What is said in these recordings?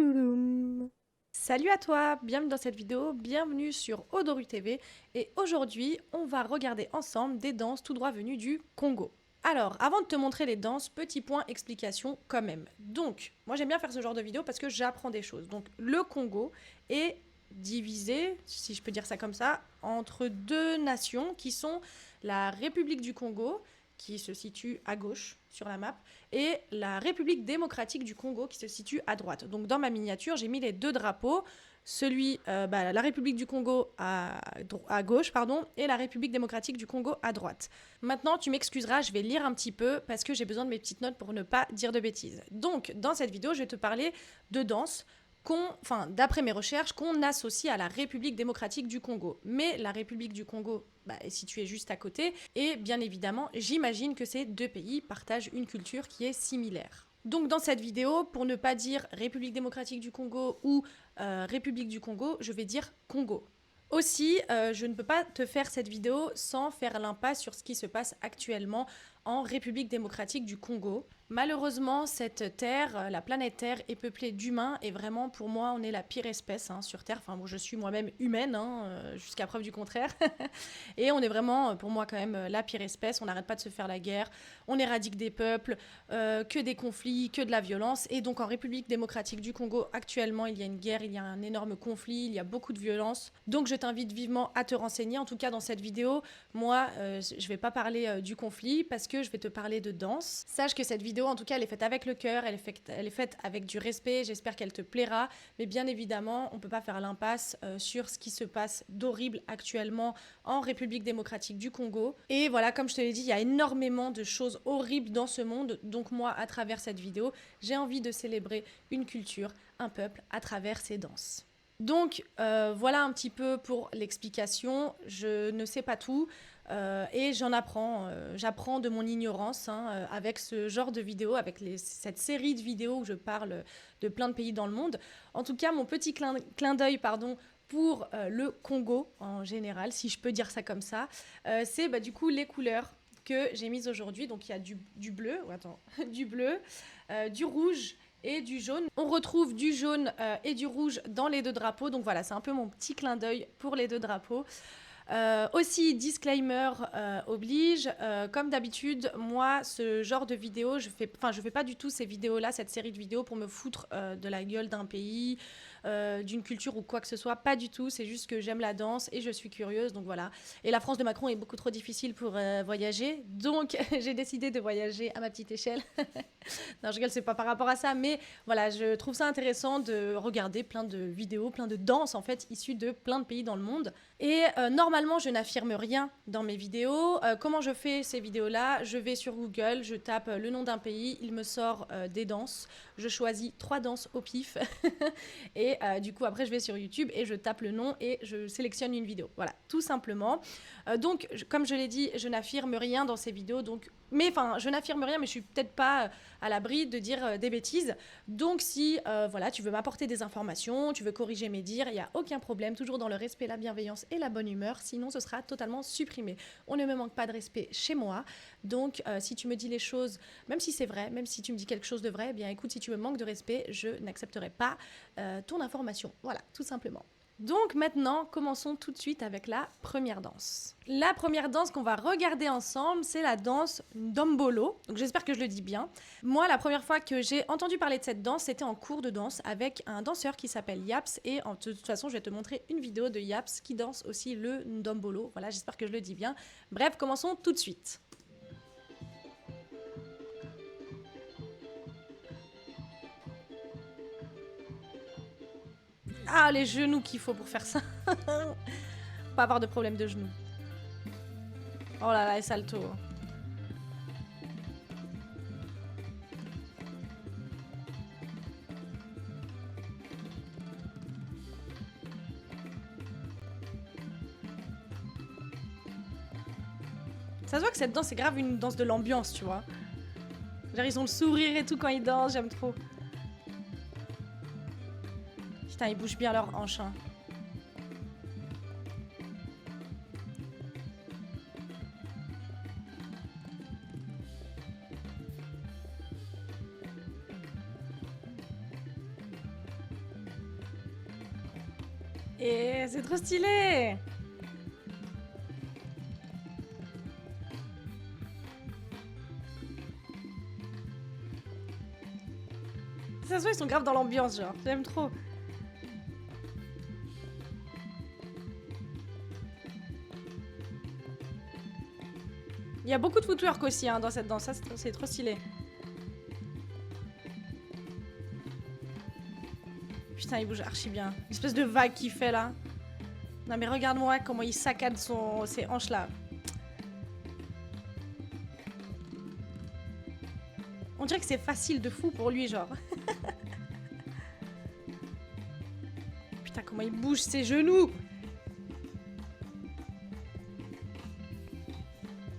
Toulouloum. Salut à toi, bienvenue dans cette vidéo, bienvenue sur Odoru TV et aujourd'hui on va regarder ensemble des danses tout droit venues du Congo. Alors, avant de te montrer les danses, petit point explication quand même. Donc, moi j'aime bien faire ce genre de vidéo parce que j'apprends des choses. Donc, le Congo est divisé, si je peux dire ça comme ça, entre deux nations qui sont la République du Congo, qui se situe à gauche sur la map, et la République démocratique du Congo qui se situe à droite. Donc dans ma miniature, j'ai mis les deux drapeaux, la République du Congo à gauche, pardon, et la République démocratique du Congo à droite. Maintenant, tu m'excuseras, je vais lire un petit peu parce que j'ai besoin de mes petites notes pour ne pas dire de bêtises. Donc, dans cette vidéo, je vais te parler de danse d'après mes recherches, qu'on associe à la République démocratique du Congo. Mais la République du Congo est située juste à côté, et bien évidemment, j'imagine que ces deux pays partagent une culture qui est similaire. Donc dans cette vidéo, pour ne pas dire République démocratique du Congo ou République du Congo, je vais dire Congo. Aussi, je ne peux pas te faire cette vidéo sans faire l'impasse sur ce qui se passe actuellement en République démocratique du Congo. Malheureusement, cette Terre, la planète Terre, est peuplée d'humains et vraiment, pour moi, on est la pire espèce sur Terre. Enfin, bon, je suis moi-même humaine, jusqu'à preuve du contraire. Et on est vraiment, pour moi, quand même, la pire espèce. On n'arrête pas de se faire la guerre, on éradique des peuples, que des conflits, que de la violence. Et donc, en République démocratique du Congo, actuellement, il y a une guerre, il y a un énorme conflit, il y a beaucoup de violence. Donc, je t'invite vivement à te renseigner. En tout cas, dans cette vidéo, moi, je ne vais pas parler du conflit parce que je vais te parler de danse. Sache que cette vidéo, en tout cas, elle est faite avec le cœur, elle est faite avec du respect. J'espère qu'elle te plaira. Mais bien évidemment, on ne peut pas faire l'impasse sur ce qui se passe d'horrible actuellement en République démocratique du Congo. Et voilà, comme je te l'ai dit, il y a énormément de choses horribles dans ce monde. Donc moi, à travers cette vidéo, j'ai envie de célébrer une culture, un peuple, à travers ces danses. Donc voilà un petit peu pour l'explication. Je ne sais pas tout et j'apprends de mon ignorance avec ce genre de vidéo, avec cette série de vidéos où je parle de plein de pays dans le monde. En tout cas, mon petit clin d'œil, pour le Congo en général, si je peux dire ça comme ça, c'est du coup les couleurs que j'ai mises aujourd'hui. Donc il y a du bleu, du bleu, du rouge et du jaune. On retrouve du jaune et du rouge dans les deux drapeaux. Donc voilà, c'est un peu mon petit clin d'œil pour les deux drapeaux. Aussi, disclaimer oblige, comme d'habitude, moi, ce genre de vidéo, je fais pas du tout ces vidéos-là, cette série de vidéos pour me foutre de la gueule d'un pays, d'une culture ou quoi que ce soit, pas du tout, c'est juste que j'aime la danse et je suis curieuse, donc voilà. Et la France de Macron est beaucoup trop difficile pour voyager, donc j'ai décidé de voyager à ma petite échelle. Non, je rigole, c'est pas par rapport à ça, mais voilà, je trouve ça intéressant de regarder plein de vidéos, plein de danses en fait, issues de plein de pays dans le monde. Et normalement, je n'affirme rien dans mes vidéos. Comment je fais ces vidéos-là? Je vais sur Google, je tape le nom d'un pays, il me sort des danses. Je choisis 3 danses au pif. Et du coup, après, je vais sur YouTube et je tape le nom et je sélectionne une vidéo. Voilà, tout simplement. Donc, comme je l'ai dit, je n'affirme rien dans ces vidéos. Mais je n'affirme rien, mais je suis peut-être pas à l'abri de dire des bêtises. Donc, si tu veux m'apporter des informations, tu veux corriger mes dires, il n'y a aucun problème, toujours dans le respect, la bienveillance et la bonne humeur. Sinon, ce sera totalement supprimé. On ne me manque pas de respect chez moi. Donc, si tu me dis les choses, même si c'est vrai, même si tu me dis quelque chose de vrai, eh bien écoute, si tu me manques de respect, je n'accepterai pas ton information. Voilà, tout simplement. Donc maintenant, commençons tout de suite avec la première danse. La première danse qu'on va regarder ensemble, c'est la danse Ndombolo. Donc j'espère que je le dis bien. Moi, la première fois que j'ai entendu parler de cette danse, c'était en cours de danse avec un danseur qui s'appelle Yaps. Et de toute façon, je vais te montrer une vidéo de Yaps qui danse aussi le Ndombolo. Voilà, j'espère que je le dis bien. Bref, commençons tout de suite. Ah, les genoux qu'il faut pour faire ça. Pas avoir de problème de genoux. Oh là là, et salto. Ça se voit que cette danse, c'est grave une danse de l'ambiance, tu vois. Genre, ils ont le sourire et tout quand ils dansent, j'aime trop. Putain, ils bougent bien leurs hanches. Hein. Et c'est trop stylé. Ça se voit, ils sont grave dans l'ambiance, genre. J'aime trop. Il y a beaucoup de footwork aussi hein, dans cette danse, ça c'est trop stylé. Putain, il bouge archi bien. Une espèce de vague qu'il fait là. Non mais regarde-moi comment il saccade ses hanches là. On dirait que c'est facile de fou pour lui, genre. Putain, comment il bouge ses genoux.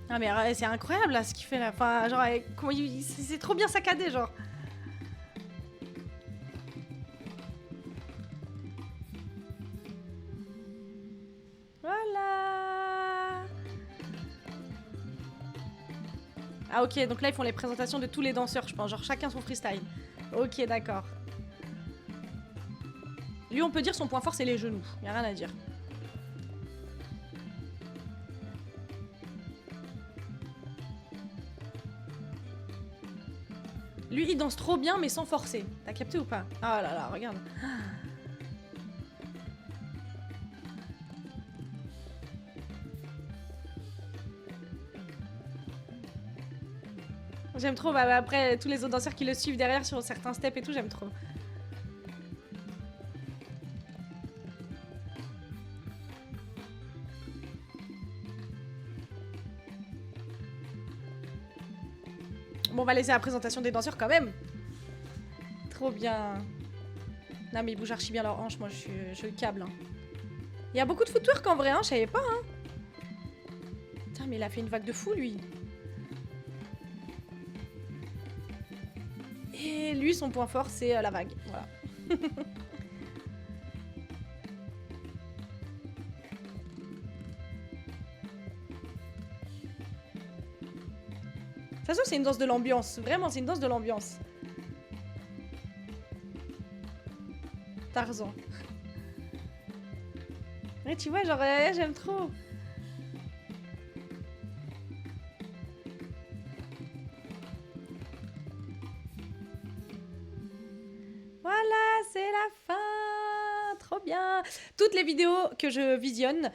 Ah mais c'est incroyable là ce qu'il fait là. Enfin, genre, comment c'est trop bien saccadé, genre. Voilà. Ah ok, donc là ils font les présentations de tous les danseurs, je pense. Genre chacun son freestyle. Ok, d'accord. Lui, on peut dire son point fort, c'est les genoux. Y a rien à dire. Lui, il danse trop bien, mais sans forcer. T'as capté ou pas? Ah là là, regarde. J'aime trop. Bah, après, tous les autres danseurs qui le suivent derrière sur certains steps et tout, j'aime trop. Bon, on va laisser la présentation des danseurs quand même. Trop bien. Non, mais ils bougent archi bien leurs hanches. Moi, je le câble. Hein. Il y a beaucoup de footwork en vrai, hein. Je savais pas. Hein. Putain, mais il a fait une vague de fou, lui. Et lui, son point fort, c'est la vague. Voilà. De toute façon, c'est une danse de l'ambiance. Vraiment, c'est une danse de l'ambiance. Tarzan. Ouais, tu vois, genre, j'aime trop. Voilà, c'est la fin. Trop bien. Toutes les vidéos que je visionne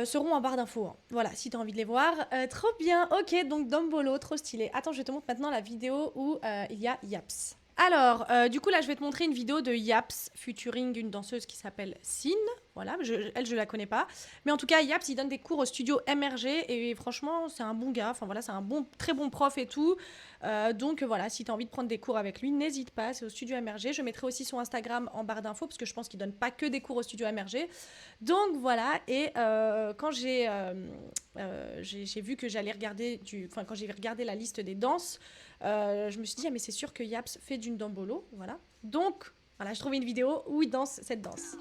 seront en barre d'infos. Hein. Voilà, si t'as envie de les voir. Trop bien. Ok, donc Dombolo, trop stylé. Attends, je te montre maintenant la vidéo où il y a Yaps. Alors, du coup, là, je vais te montrer une vidéo de Yaps featuring une danseuse qui s'appelle Sin. Voilà, elle, je la connais pas. Mais en tout cas, Yaps, il donne des cours au studio MRG et franchement, c'est un bon gars. Enfin voilà, c'est un très bon prof et tout. Donc voilà, si tu as envie de prendre des cours avec lui, n'hésite pas, c'est au studio MRG. Je mettrai aussi son Instagram en barre d'infos parce que je pense qu'il donne pas que des cours au studio MRG. Donc voilà, et quand j'ai vu que j'allais regarder, quand j'ai regardé la liste des danses, je me suis dit, ah mais c'est sûr que Yaps fait d'une Dombolo, voilà. Donc voilà, je trouvais une vidéo où il danse cette danse.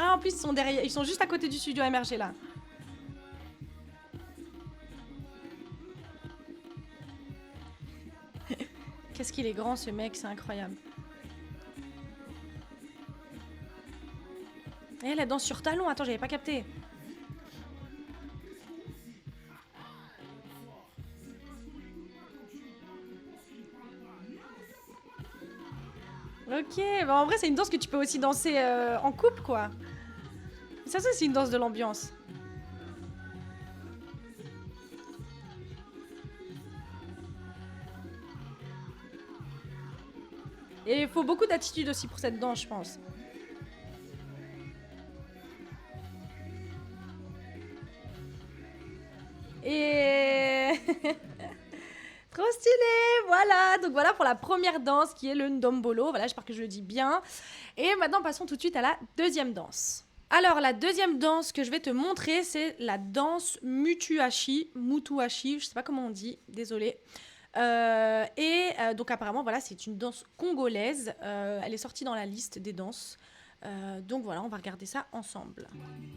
Ah, en plus, ils sont derrière, ils sont juste à côté du studio MRG là. Qu'est-ce qu'il est grand ce mec, c'est incroyable. Et la danse sur talon, attends, j'avais pas capté. Ok, bah en vrai c'est une danse que tu peux aussi danser en couple quoi. Ça c'est une danse de l'ambiance. Et il faut beaucoup d'attitude aussi pour cette danse je pense. Et... Trop stylé, voilà. Donc voilà pour la première danse qui est le Ndombolo. Voilà, j'espère que je le dis bien. Et maintenant, passons tout de suite à la deuxième danse. Alors, la deuxième danse que je vais te montrer, c'est la danse Mutuashi. Mutuashi, je sais pas comment on dit, désolée. Donc apparemment, voilà, c'est une danse congolaise. Elle est sortie dans la liste des danses. Donc voilà, on va regarder ça ensemble.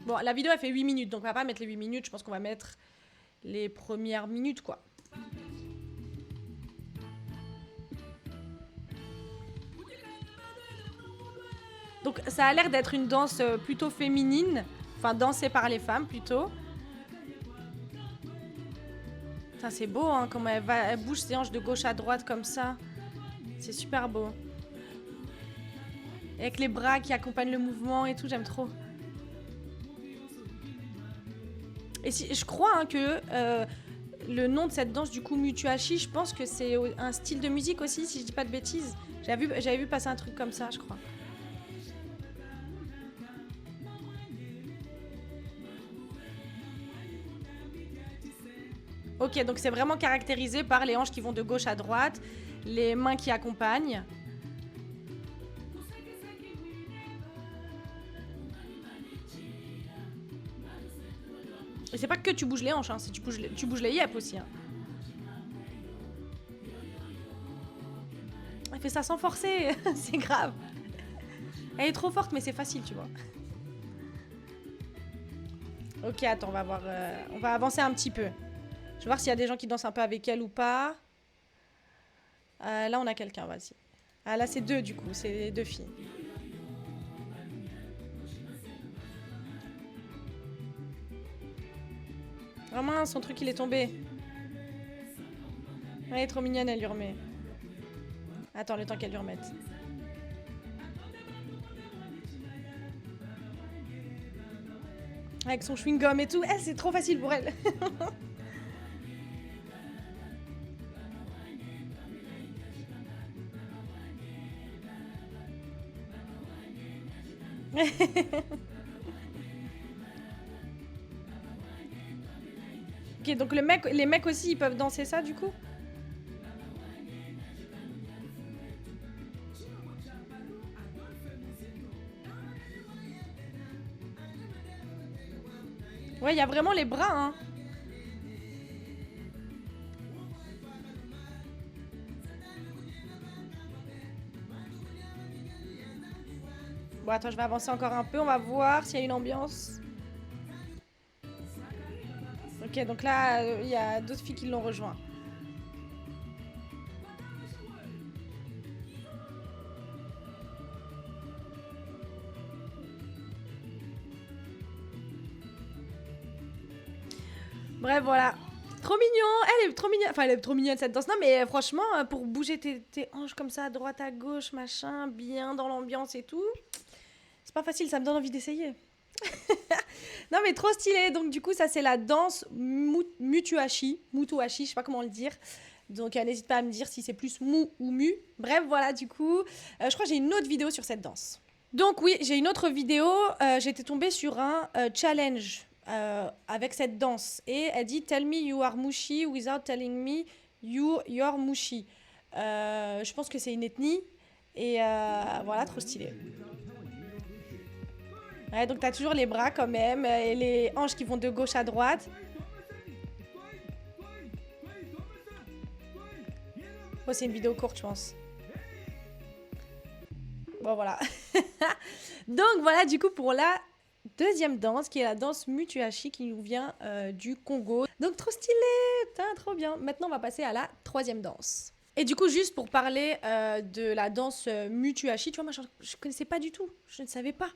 Bon, la vidéo, elle fait 8 minutes, donc on va pas mettre les 8 minutes. Je pense qu'on va mettre les premières minutes, quoi. Donc ça a l'air d'être une danse plutôt féminine. Enfin, dansée par les femmes plutôt. C'est beau, hein, comment elle bouge ses hanches de gauche à droite comme ça. C'est super beau. Et avec les bras qui accompagnent le mouvement et tout, j'aime trop. Et si, je crois hein, que le nom de cette danse, du coup, Mutuashi, je pense que c'est un style de musique aussi, si je dis pas de bêtises. J'avais vu passer un truc comme ça, je crois. Ok, donc c'est vraiment caractérisé par les hanches qui vont de gauche à droite, les mains qui accompagnent. Et c'est pas que tu bouges les hanches, hein, tu bouges les yep aussi. Hein. Elle fait ça sans forcer, c'est grave. Elle est trop forte, mais c'est facile, tu vois. Ok, attends, on va voir. On va avancer un petit peu. Je vais voir s'il y a des gens qui dansent un peu avec elle ou pas. Là, on a quelqu'un, vas-y. Ah, là, c'est deux, du coup. C'est deux filles. Oh mince, son truc, il est tombé. Elle est trop mignonne, elle lui remet. Attends, le temps qu'elle lui remette. Avec son chewing-gum et tout. C'est trop facile pour elle. Ok, donc les mecs aussi, ils peuvent danser ça, du coup? Ouais, il y a vraiment les bras, hein. Bon, attends, je vais avancer encore un peu. On va voir s'il y a une ambiance. Ok, donc là, il y a d'autres filles qui l'ont rejoint. Bref, voilà. Trop mignon. Elle est trop mignonne. Enfin, elle est trop mignonne cette danse. Non, mais franchement, pour bouger tes hanches comme ça, à droite, à gauche, machin, bien dans l'ambiance et tout, c'est pas facile. Ça me donne envie d'essayer. Non, mais trop stylé. Donc, du coup, ça, c'est la danse Mutuashi. Mutuashi, je sais pas comment le dire. Donc, n'hésite pas à me dire si c'est plus mou ou mu. Bref, voilà, du coup, je crois que j'ai une autre vidéo sur cette danse. Donc, oui, j'ai une autre vidéo. J'étais tombée sur un challenge avec cette danse. Et elle dit Tell me you are mushi without telling me you're mushi. Je pense que c'est une ethnie. Et voilà, trop stylé. Ouais, donc t'as toujours les bras quand même et les hanches qui vont de gauche à droite. Oh, c'est une vidéo courte, je pense. Bon, voilà. Donc voilà, du coup, pour la deuxième danse, qui est la danse Mutuashi, qui nous vient du Congo. Donc trop stylé, putain, trop bien. Maintenant, on va passer à la troisième danse. Et du coup, juste pour parler de la danse Mutuashi, tu vois, moi, je connaissais pas du tout. Je ne savais pas.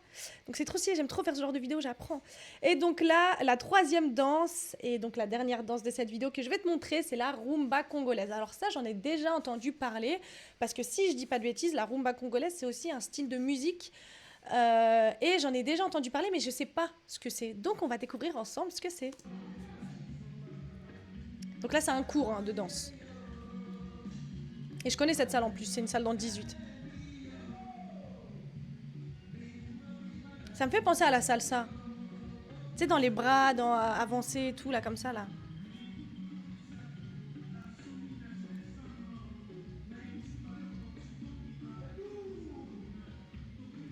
Donc c'est trop stylé, j'aime trop faire ce genre de vidéo, j'apprends. Et donc là, la troisième danse, et donc la dernière danse de cette vidéo que je vais te montrer, c'est la rumba congolaise. Alors ça, j'en ai déjà entendu parler, parce que si je dis pas de bêtises, la rumba congolaise, c'est aussi un style de musique. Et j'en ai déjà entendu parler, mais je sais pas ce que c'est. Donc on va découvrir ensemble ce que c'est. Donc là, c'est un cours hein, de danse. Et je connais cette salle en plus, c'est une salle dans le 18. Ça me fait penser à la salsa. Tu sais, dans les bras, dans avancer et tout, là, comme ça, là.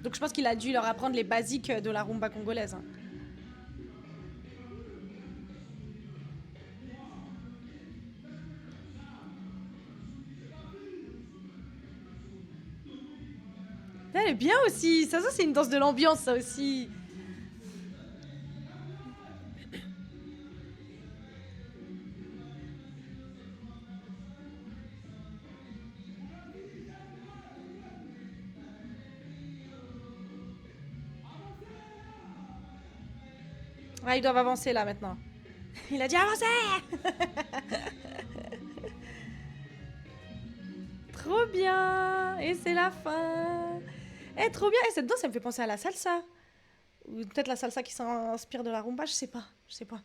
Donc je pense qu'il a dû leur apprendre les basiques de la rumba congolaise. Hein. Elle est bien aussi. Ça c'est une danse de l'ambiance, ça aussi. Ah, ils doivent avancer là maintenant. Il a dit avancer. Trop bien. Et c'est la fin. Eh, trop bien. Et cette danse, ça me fait penser à la salsa. Ou peut-être la salsa qui s'inspire de la rumba, je sais pas. Je sais pas.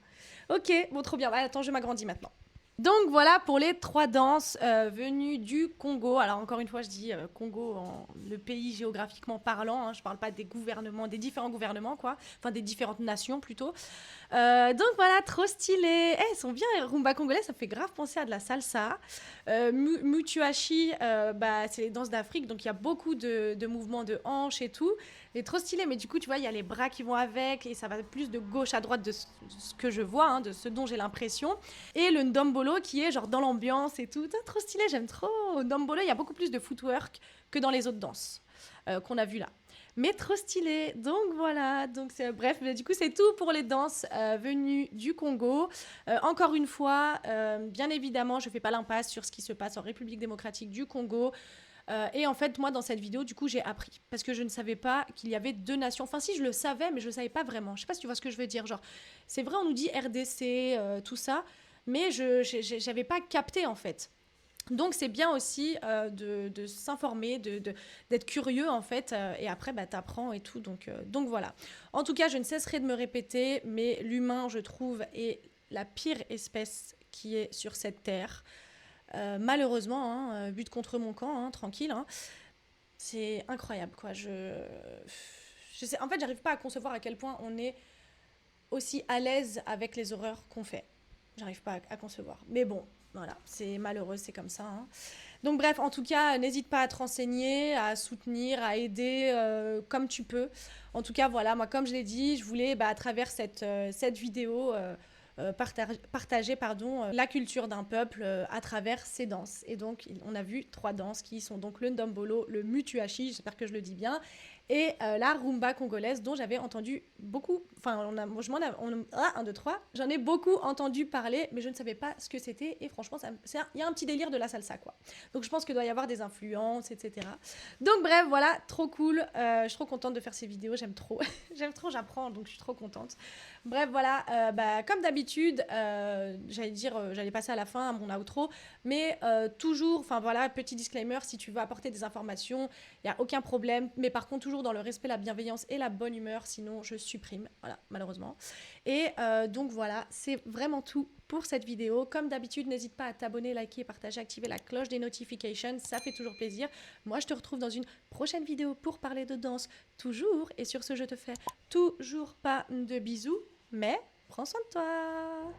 Ok, bon, trop bien. Bah, attends, je m'agrandis maintenant. Donc voilà pour les 3 danses venues du Congo. Alors encore une fois, je dis Congo, le pays géographiquement parlant. Hein, je parle pas des gouvernements, des différents gouvernements, quoi. Enfin, des différentes nations plutôt. Donc voilà, trop stylé. Eh, ils sont bien, les rumba congolais, ça me fait grave penser à de la salsa. Mutuashi, bah, c'est les danses d'Afrique, donc il y a beaucoup de mouvements de hanches et tout. C'est trop stylé, mais du coup, tu vois, il y a les bras qui vont avec, et ça va plus de gauche à droite de ce que je vois, hein, de ce dont j'ai l'impression. Et le ndombolo qui est genre dans l'ambiance et tout. Trop stylé, j'aime trop. Au ndombolo, il y a beaucoup plus de footwork que dans les autres danses qu'on a vues là. Mais trop stylé. Donc voilà. Donc bref, du coup c'est tout pour les danses venues du Congo. Encore une fois, bien évidemment, je fais pas l'impasse sur ce qui se passe en République démocratique du Congo. Et en fait, moi, dans cette vidéo, du coup, j'ai appris. Parce que je ne savais pas qu'il y avait 2 nations. Enfin, si, je le savais, mais je ne le savais pas vraiment. Je sais pas si tu vois ce que je veux dire. Genre, c'est vrai, on nous dit RDC, tout ça. Mais je n'avais pas capté, en fait. Donc c'est bien aussi de s'informer, d'être curieux en fait, et après bah, t'apprends et tout, donc voilà. En tout cas, je ne cesserai de me répéter, mais l'humain, je trouve, est la pire espèce qui est sur cette terre. Malheureusement, hein, but contre mon camp, hein, tranquille. Hein. C'est incroyable, quoi. Je sais, en fait, j'arrive pas à concevoir à quel point on est aussi à l'aise avec les horreurs qu'on fait. J'arrive pas à concevoir. Mais bon, voilà, c'est malheureux, c'est comme ça. Hein. Donc bref, en tout cas, n'hésite pas à te renseigner, à soutenir, à aider comme tu peux. En tout cas, voilà, moi, comme je l'ai dit, je voulais, à travers cette vidéo, partager la culture d'un peuple à travers ces danses. Et donc, on a vu 3 danses qui sont donc le ndombolo, le mutuashi, j'espère que je le dis bien, et la rumba congolaise dont j'avais entendu beaucoup, enfin, un, deux, trois, j'en ai beaucoup entendu parler, mais je ne savais pas ce que c'était, et franchement, il y a un petit délire de la salsa, quoi. Donc je pense qu'il doit y avoir des influences, etc. Donc bref, voilà, trop cool, je suis trop contente de faire ces vidéos, j'aime trop, j'aime trop, j'apprends, donc je suis trop contente. Bref, voilà, comme d'habitude, j'allais passer à la fin, à mon outro, mais toujours, enfin voilà, petit disclaimer, si tu veux apporter des informations, il n'y a aucun problème, mais par contre, toujours dans le respect, la bienveillance et la bonne humeur, sinon je supprime, voilà, malheureusement. Et donc voilà, c'est vraiment tout pour cette vidéo. Comme d'habitude, n'hésite pas à t'abonner, liker, partager, activer la cloche des notifications, ça fait toujours plaisir. Moi, je te retrouve dans une prochaine vidéo pour parler de danse, toujours. Et sur ce, je te fais toujours pas de bisous, mais prends soin de toi.